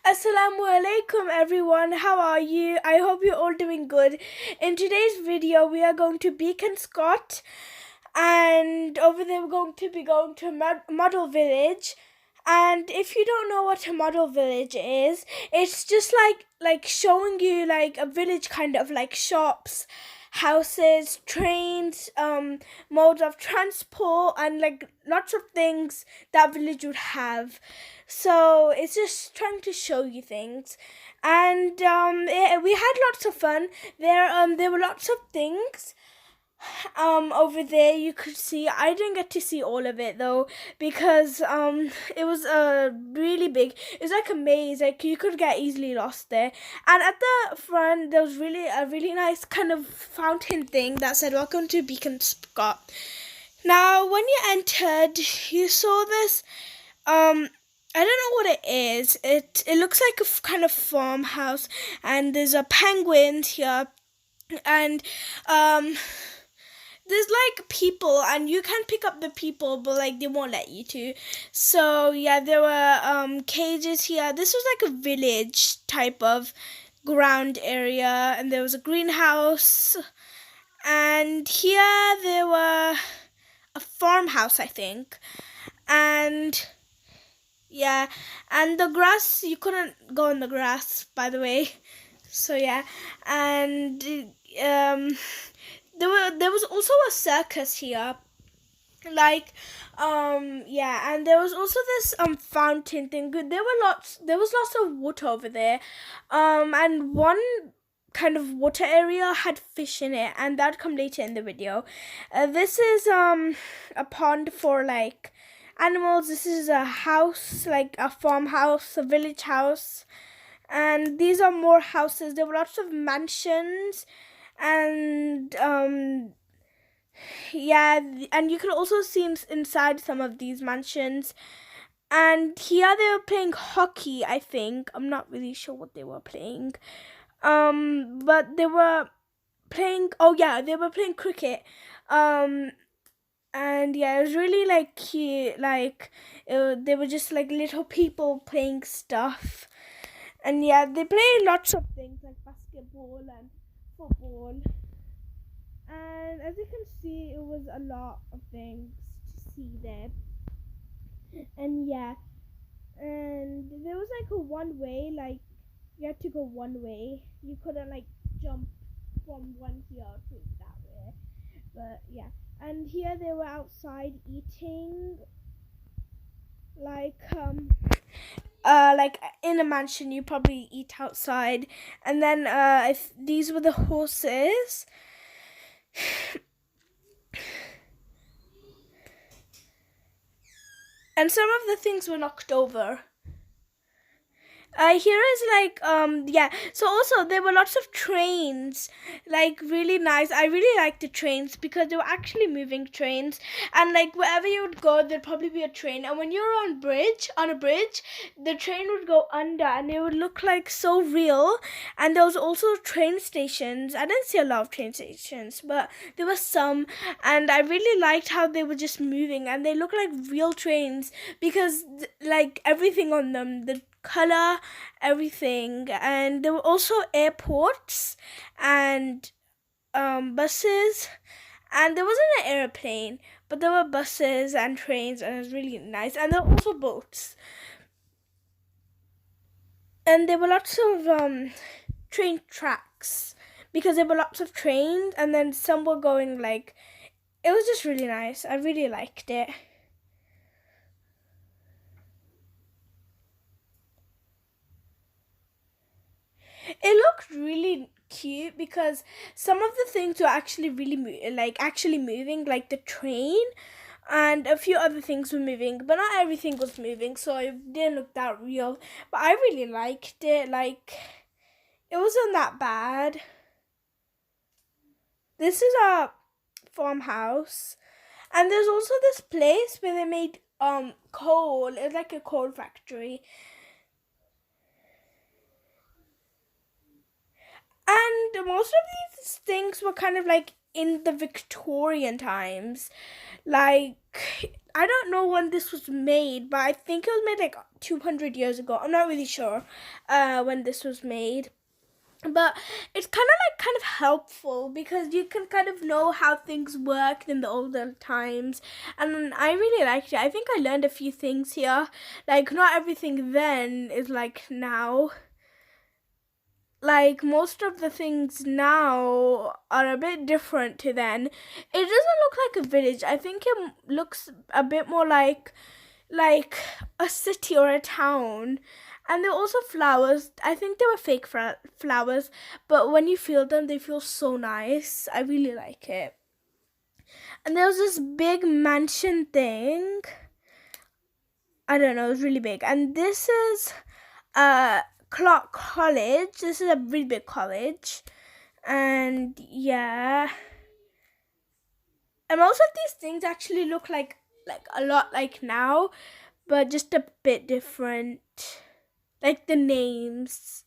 Assalamu alaikum everyone, how are you? I hope you're all doing good. In today's video we are going to Bekonskot, and over there we're going to be going to a model village. And if you don't know what a model village is, it's just like showing you like a village, kind of like shops, houses, trains, modes of transport, and like lots of things that village would have. So it's just trying to show you things, and we had lots of fun. There were lots of things over there you could see. I didn't get to see all of it though, because it was really big. It was like a maze, like you could get easily lost there. And at the front there was a really nice kind of fountain thing that said welcome to Bekonskot. Now when you entered you saw this I don't know what it is. It looks like a kind of farmhouse, and there's a penguin here, and there's like people, and you can pick up the people, but like they won't let you to. So yeah, there were cages here. This was like a village type of ground area, and there was a greenhouse, and here there were a farmhouse, I think. And yeah, and the grass, you couldn't go in the grass, by the way. So yeah, and there was also a circus here, like yeah, and there was also this fountain thing. There was lots of water over there, and one kind of water area had fish in it, and that'd come later in the video. This is a pond for like animals. This is a house, like a farmhouse, a village house, and these are more houses. There were lots of mansions, and yeah, and you could also see inside some of these mansions. And here they were playing hockey, I think. I'm not really sure what they were playing, but they were playing, oh yeah, they were playing cricket. And yeah, it was really like cute. Like they were just like little people playing stuff. And yeah, they play lots of things like basketball and football. And as you can see, it was a lot of things to see there. And yeah, and there was like a one way, like you had to go one way. You couldn't like jump from one here to that way. But yeah, and here they were outside eating, like like in a mansion you probably eat outside. And then if these were the horses, and some of the things were knocked over. Here is like yeah, so also there were lots of trains, like really nice. I really liked the trains because they were actually moving trains, and like wherever you would go there'd probably be a train, and when you're on a bridge, the train would go under and it would look like so real. And there was also train stations. I didn't see a lot of train stations, but there were some, and I really liked how they were just moving and they looked like real trains, because like everything on them, the color, everything. And there were also airports and buses, and there wasn't an airplane, but there were buses and trains, and it was really nice. And there were also boats, and there were lots of train tracks, because there were lots of trains, and then some were going like, it was just really nice. I really liked it. It looked really cute because some of the things were actually really actually moving, like the train, and a few other things were moving, but not everything was moving, so it didn't look that real. But I really liked it. Like, it wasn't that bad. This is a farmhouse, and there's also this place where they made coal. It's like a coal factory. And most of these things were kind of like in the Victorian times. Like, I don't know when this was made, but I think it was made like 200 years ago. I'm not really sure when this was made. But it's kind of helpful because you can kind of know how things worked in the older times, and I really liked it. I think I learned a few things here. Like, not everything then is like now. Like, most of the things now are a bit different to then. It doesn't look like a village. I think it looks a bit more like a city or a town. And there are also flowers. I think they were fake flowers, but when you feel them, they feel so nice. I really like it. And there was this big mansion thing. I don't know, it was really big. And this is Clark College. This is a really big college. And yeah. And most of these things actually look like a lot like now, but just a bit different. Like the names.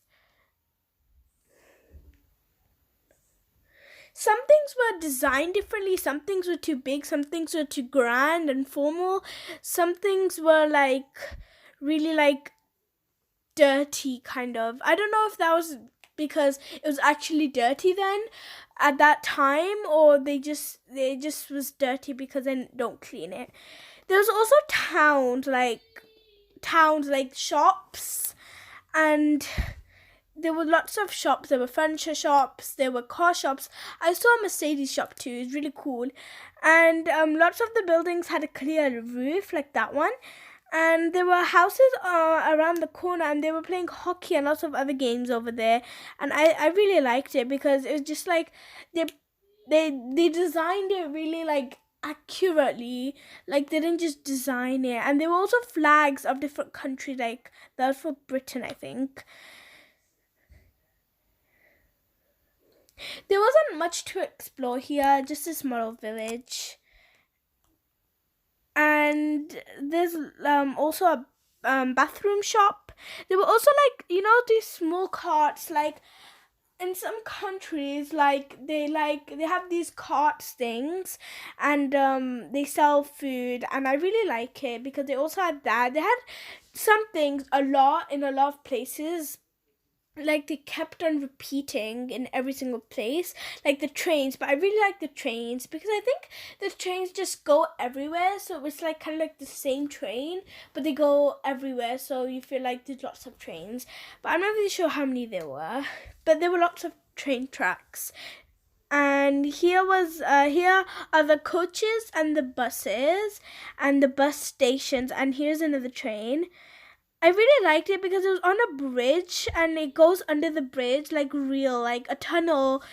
Some things were designed differently. Some things were too big. Some things were too grand and formal. Some things were like really like dirty kind of. I don't know if that was because it was actually dirty then at that time, or they just was dirty because they don't clean it. There was also towns like shops, and there were lots of shops. There were furniture shops, there were car shops. I saw a Mercedes shop too. It's really cool. And lots of the buildings had a clear roof like that one. And there were houses around the corner, and they were playing hockey and lots of other games over there. And I really liked it because it was just like they designed it really like accurately. Like, they didn't just design it. And there were also flags of different countries, like that was for Britain, I think. There wasn't much to explore here, just a small village. And there's also a bathroom shop. There were also these small carts, like in some countries, they have these carts things, and they sell food, and I really like it because they also had that. They had some things in a lot of places. Like, they kept on repeating in every single place, like the trains. But I really like the trains because I think the trains just go everywhere, so it's like kind of like the same train, but they go everywhere, so you feel like there's lots of trains. But I'm not really sure how many there were, but there were lots of train tracks. And here are the coaches and the buses and the bus stations, and here's another train. I really liked it because it was on a bridge, and it goes under the bridge like a tunnel.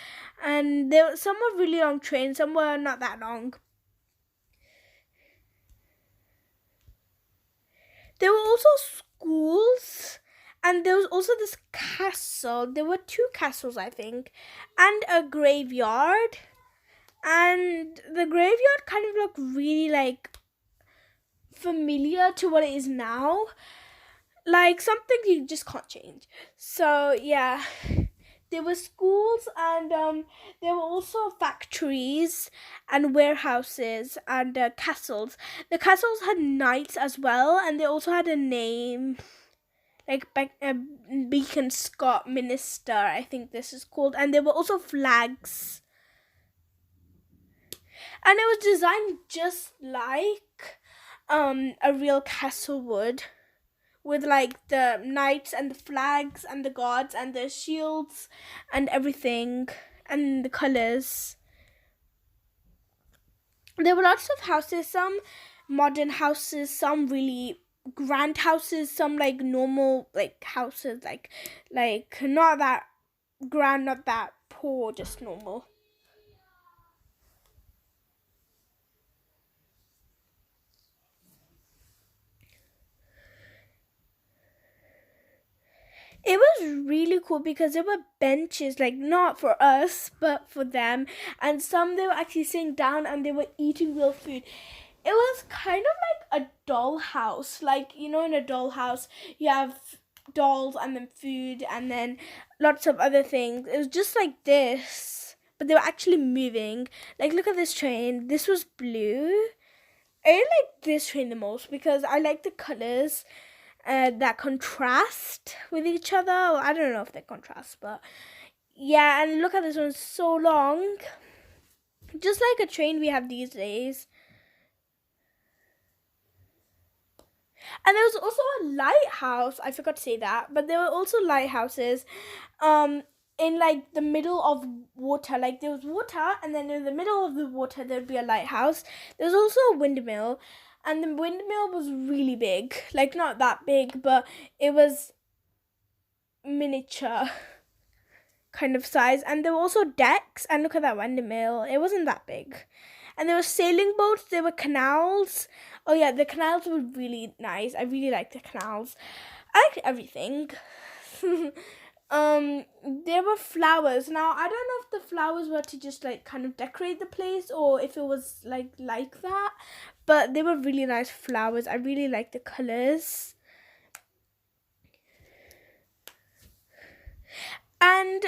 And some were really long trains, some were not that long. There were also schools, and there was also this castle. There were 2 castles, I think, and a graveyard. And the graveyard kind of looked really like familiar to what it is now. Like, something you just can't change. So yeah, there were schools, and there were also factories and warehouses and castles. The castles had knights as well, and they also had a name, like Bekonskot Minister, I think this is called. And there were also flags, and it was designed just like a real castle would, with like the knights and the flags and the gods and the shields and everything and the colors. There were lots of houses, some modern houses, some really grand houses, some like normal like houses, like not that grand, not that poor, just normal. It was really cool because there were benches, like not for us, but for them. And some they were actually sitting down and they were eating real food. It was kind of like a doll house. Like, in a doll house, you have dolls and then food and then lots of other things. It was just like this. But but they were actually moving. Like, look at this train. This was blue. I like this train the most because I like the colors that contrast with each other. Well, I don't know if they contrast, but yeah. And look at this one, so long, just like a train we have these days. And there was also a lighthouse. I forgot to say that, but there were also lighthouses in like the middle of water. Like, there was water, and then in the middle of the water there would be a lighthouse. There was also a windmill, and the windmill was really big. Like, not that big, but it was miniature kind of size. And there were also decks, and look at that windmill. It wasn't that big. And there were sailing boats, there were canals. Oh yeah, the canals were really nice. I really liked the canals. I liked everything. There were flowers. Now, I don't know if the flowers were to just like kind of decorate the place or if it was like that. But they were really nice flowers. I really liked the colors. And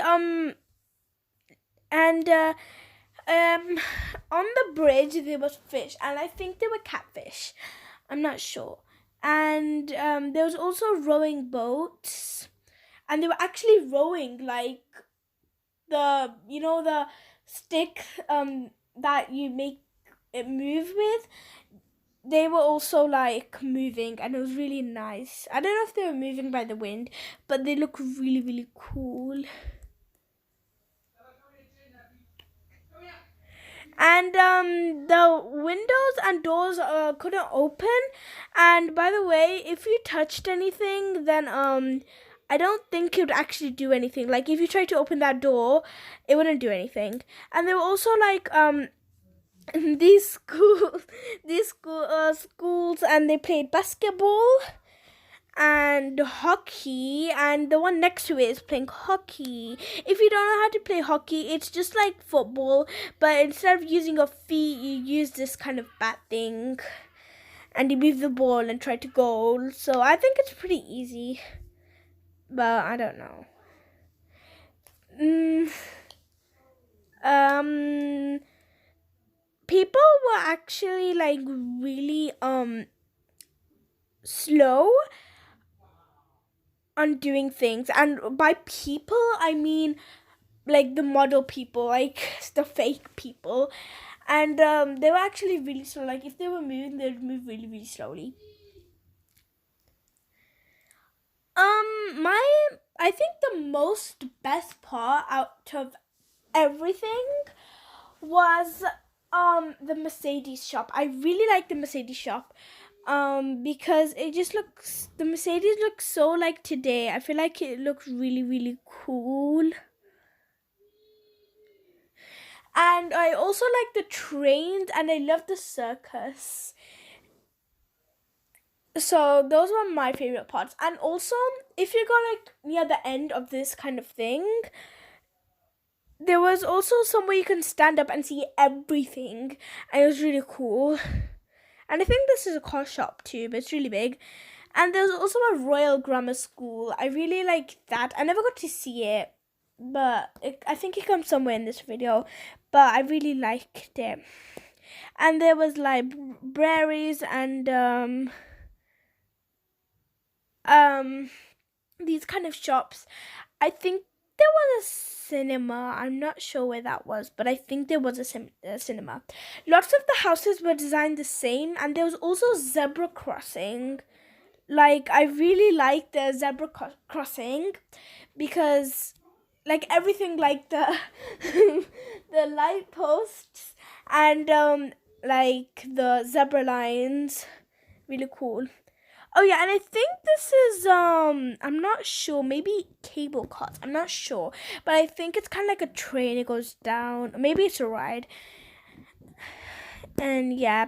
on the bridge there was fish, and I think they were catfish. I'm not sure. And there was also rowing boats, and they were actually rowing like the stick that you make it move with. They were also like moving, and it was really nice. I don't know if they were moving by the wind, but they look really, really cool. And the windows and doors couldn't open. And by the way, if you touched anything, then I don't think it would actually do anything. Like, if you tried to open that door, it wouldn't do anything. And there were also like these schools, and they played basketball and hockey, and the one next to it is playing hockey. If you don't know how to play hockey, it's just like football, but instead of using your feet, you use this kind of bat thing, and you move the ball and try to goal. So I think it's pretty easy, but I don't know. People were actually like really slow on doing things, and by people I mean like the model people, like the fake people. And they were actually really slow. Like, if they were moving, they would move really, really slowly. I think the most best part out of everything was the Mercedes shop. I really like the Mercedes shop. Because the Mercedes looks so like today. I feel like it looks really, really cool. And I also like the trains, and I love the circus. So those were my favorite parts. And also, if you go like near the end of this kind of thing, there was also somewhere you can stand up and see everything, and it was really cool. And I think this is a car shop too, but it's really big. And there's also a Royal Grammar School. I really like that. I never got to see it, but I think it comes somewhere in this video. But I really liked it. And there was libraries and these kind of shops. I think there was a cinema. I'm not sure where that was, but I think there was a cinema. Lots of the houses were designed the same, and there was also zebra crossing. Like, I really liked the zebra crossing because like everything, like the the light posts and like the zebra lines, really cool. Oh yeah, and I think this is I'm not sure, maybe cable cars. I'm not sure, but I think it's kind of like a train. It goes down. Maybe it's a ride. And yeah,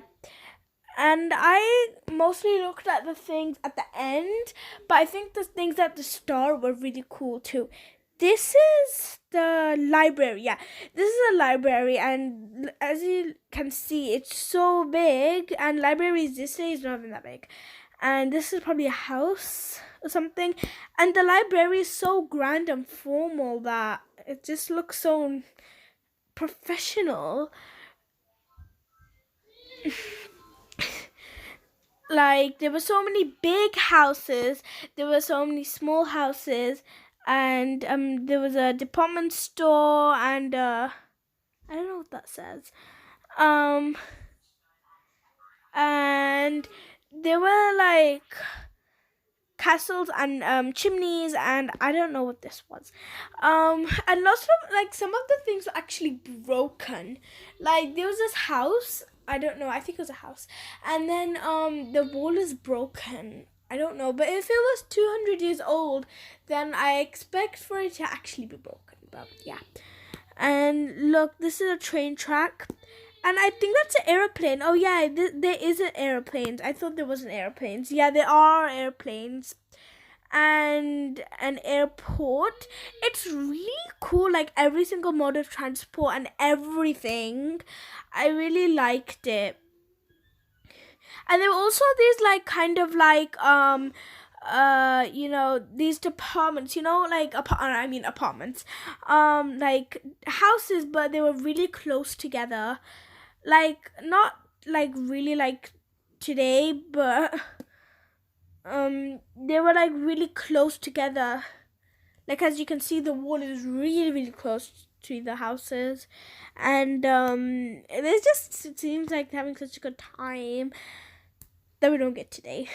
and I mostly looked at the things at the end, but I think the things at the start were really cool too. This is the library. Yeah, this is a library, and as you can see, it's so big. And libraries this day is not even that big. And this is probably a house or something. And the library is so grand and formal that it just looks so professional. Like, there were so many big houses, there were so many small houses, and there was a department store, and I don't know what that says. And there were like castles and chimneys, and I don't know what this was. And lots of, like, some of the things were actually broken. Like, there was this house, I don't know, I think it was a house, and then the wall is broken. I don't know, but if it was 200 years old, then I expect for it to actually be broken. But yeah. And look, this is a train track. And I think that's an airplane. Oh yeah, there is an airplane. I thought there wasn't airplanes. Yeah, there are airplanes. And an airport. It's really cool, like every single mode of transport and everything. I really liked it. And there were also these, like, kind of like these departments, like apartments, like houses, but they were really close together, like not like really like today, but they were like really close together. Like, as you can see, the wall is really, really close to the houses, and it seems like having such a good time that we don't get today.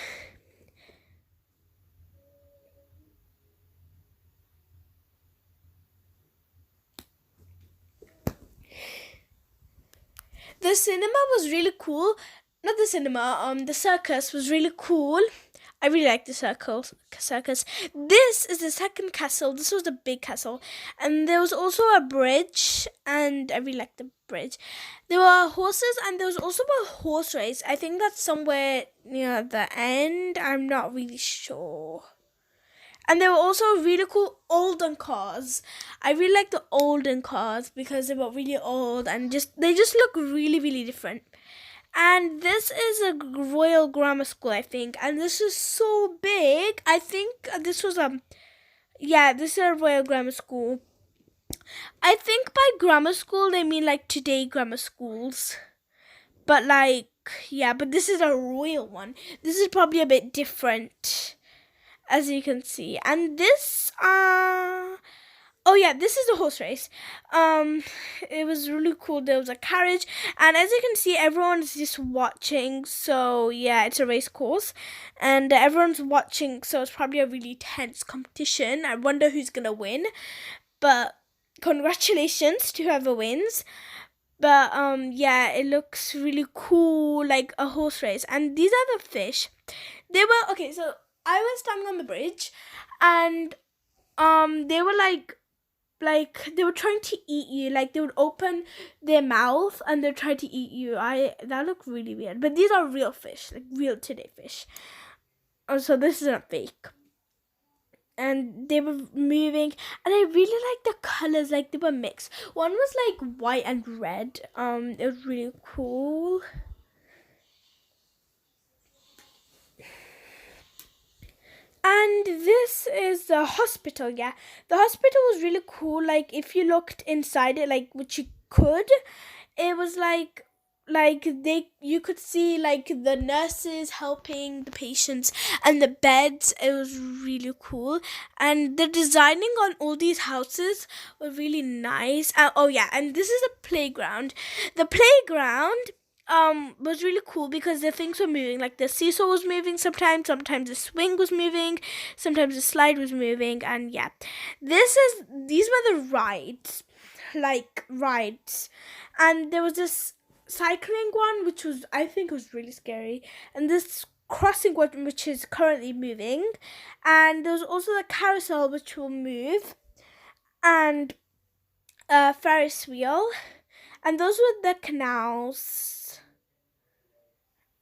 The cinema was really cool. Not the cinema, the circus was really cool. I really like the circus. This is the second castle. This was the big castle. And there was also a bridge, and I really liked the bridge. There were horses, and there was also a horse race. I think that's somewhere near the end. I'm not really sure. And there were also really cool olden cars. I really like the olden cars because they were really old and they just look really, really different. And this is a Royal Grammar School, I think. And this is so big. I think this was this is a Royal Grammar School. I think by grammar school they mean like today grammar schools. But but this is a royal one. This is probably a bit different, as you can see. And this this is a horse race. It was really cool. There was a carriage, and as you can see, everyone's just watching. So yeah, it's a race course, and everyone's watching, so it's probably a really tense competition. I wonder who's gonna win, but congratulations to whoever wins. But it looks really cool, like a horse race. And these are the fish. They were okay, so I was standing on the bridge, and they were like they were trying to eat you. Like, they would open their mouth and they'd try to eat you. That looked really weird. But these are real fish, like real today fish. So this isn't fake. And they were moving, and I really liked the colors. Like, they were mixed. One was like white and red. It was really cool. And this is the hospital. Yeah, the hospital was really cool. Like, if you looked inside it, like, which you could, it was like you could see like the nurses helping the patients and the beds. It was really cool, and the designing on all these houses was really nice. And this is a playground. The playground was really cool because the things were moving. Like, the seesaw was moving sometimes the swing was moving, sometimes the slide was moving. And yeah, these were the rides. And there was this cycling one, which was, I think, was really scary, and this crossing one, which is currently moving, and there was also the carousel, which will move, and a Ferris wheel, and those were the canals.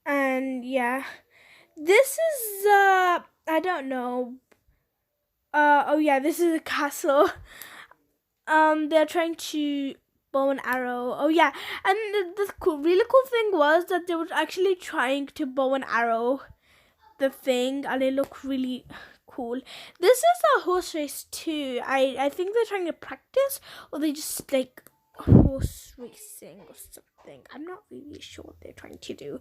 And yeah, this is I don't know. This is a castle. They're trying to bow and arrow. Oh yeah, and the really cool thing was that they were actually trying to bow and arrow the thing, and it looked really cool. This is a horse race too. I think they're trying to practice, or they just like horse racing or something. I'm not really sure what they're trying to do.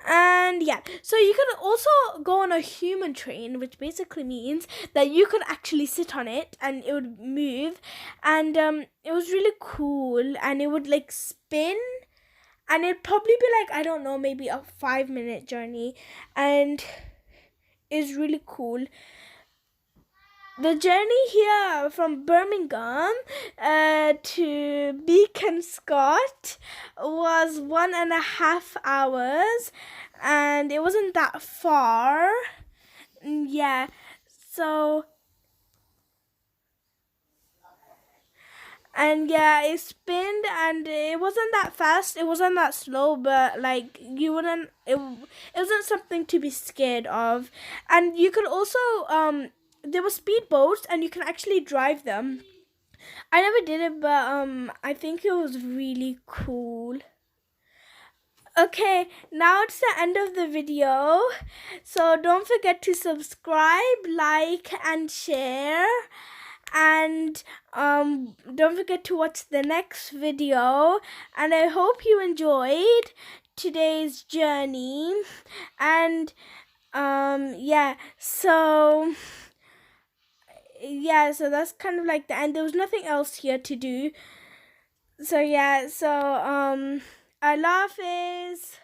And yeah, so you could also go on a human train, which basically means that you could actually sit on it and it would move. And it was really cool, and it would like spin, and it'd probably be like, I don't know, maybe a 5-minute journey, and it's really cool. The journey here from Birmingham to Bekonskot was 1.5 hours, and it wasn't that far. Yeah, so and yeah, it spinned, and it wasn't that fast, it wasn't that slow, but like you wouldn't, it wasn't something to be scared of. And you could also there were speedboats, and you can actually drive them. I never did it, but I think it was really cool. Okay, now it's the end of the video. So don't forget to subscribe, like, and share. And don't forget to watch the next video. And I hope you enjoyed today's journey. And yeah, so that's kind of like the end. There was nothing else here to do. So yeah, so Allah Hafiz.